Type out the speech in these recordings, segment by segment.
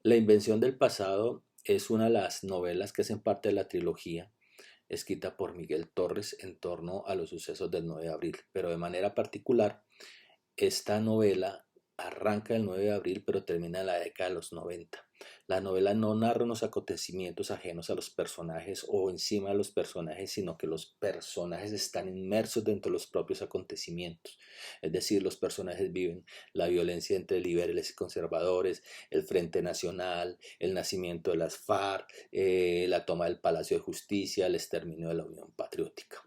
La invención del pasado es una de las novelas que hacen parte de la trilogía escrita por Miguel Torres en torno a los sucesos del 9 de abril, pero de manera particular esta novela arranca el 9 de abril pero termina en la década de los 90. La novela no narra unos acontecimientos ajenos a los personajes o encima de los personajes, sino que los personajes están inmersos dentro de los propios acontecimientos. Es decir, los personajes viven la violencia entre liberales y conservadores, el Frente Nacional, el nacimiento de las FARC, la toma del Palacio de Justicia, el exterminio de la Unión Patriótica.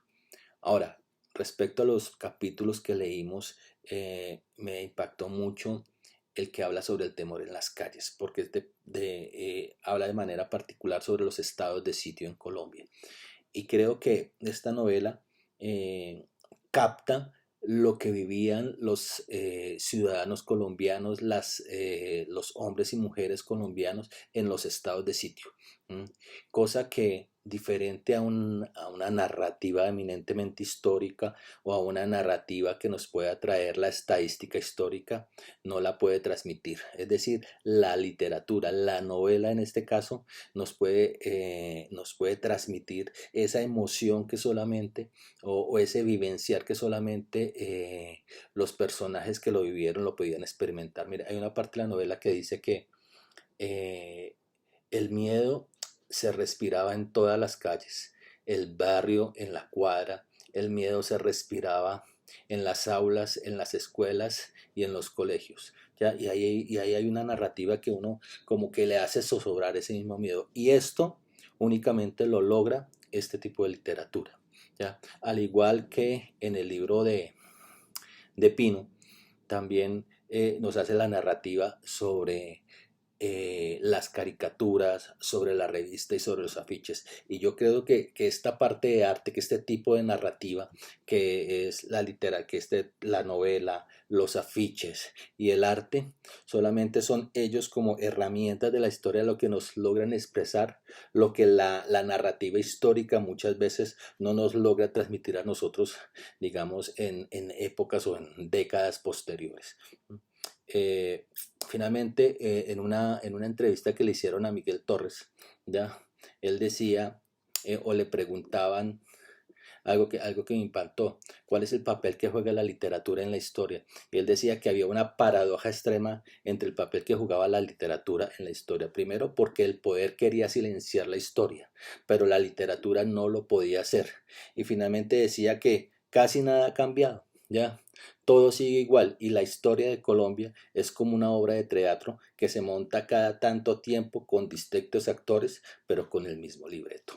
Ahora, respecto a los capítulos que leímos, me impactó mucho el que habla sobre el temor en las calles, porque habla de manera particular sobre los estados de sitio en Colombia. Y creo que esta novela eh, capta lo que vivían los ciudadanos colombianos, los hombres y mujeres colombianos en los estados de sitio. ¿Mm? Cosa que diferente a una narrativa eminentemente histórica o a una narrativa que nos pueda traer la estadística histórica, no la puede transmitir. Es decir, la literatura, la novela en este caso, nos puede transmitir esa emoción que solamente, o ese vivenciar que solamente los personajes que lo vivieron lo podían experimentar. Mira, hay una parte de la novela que dice que eh, el miedo se respiraba en todas las calles, el barrio, en la cuadra, el miedo se respiraba en las aulas, en las escuelas y en los colegios. ¿Ya? Y ahí hay una narrativa que uno como que le hace zozobrar ese mismo miedo. Y esto únicamente lo logra este tipo de literatura. ¿Ya? Al igual que en el libro de Pino, también nos hace la narrativa sobre las caricaturas, sobre la revista y sobre los afiches. Y yo creo que esta parte de arte, que este tipo de narrativa, que es la novela, los afiches y el arte, solamente son ellos como herramientas de la historia lo que nos logran expresar, lo que la narrativa histórica muchas veces no nos logra transmitir a nosotros, digamos, en épocas o en décadas posteriores. Eh, Finalmente, en una entrevista que le hicieron a Miguel Torres, ¿ya? Él decía, o le preguntaban algo que me impactó, ¿cuál es el papel que juega la literatura en la historia? Y él decía que había una paradoja extrema entre el papel que jugaba la literatura en la historia. Primero, porque el poder quería silenciar la historia, pero la literatura no lo podía hacer. Y finalmente decía que casi nada ha cambiado, ¿ya? Todo sigue igual y la historia de Colombia es como una obra de teatro que se monta cada tanto tiempo con distintos actores, pero con el mismo libreto.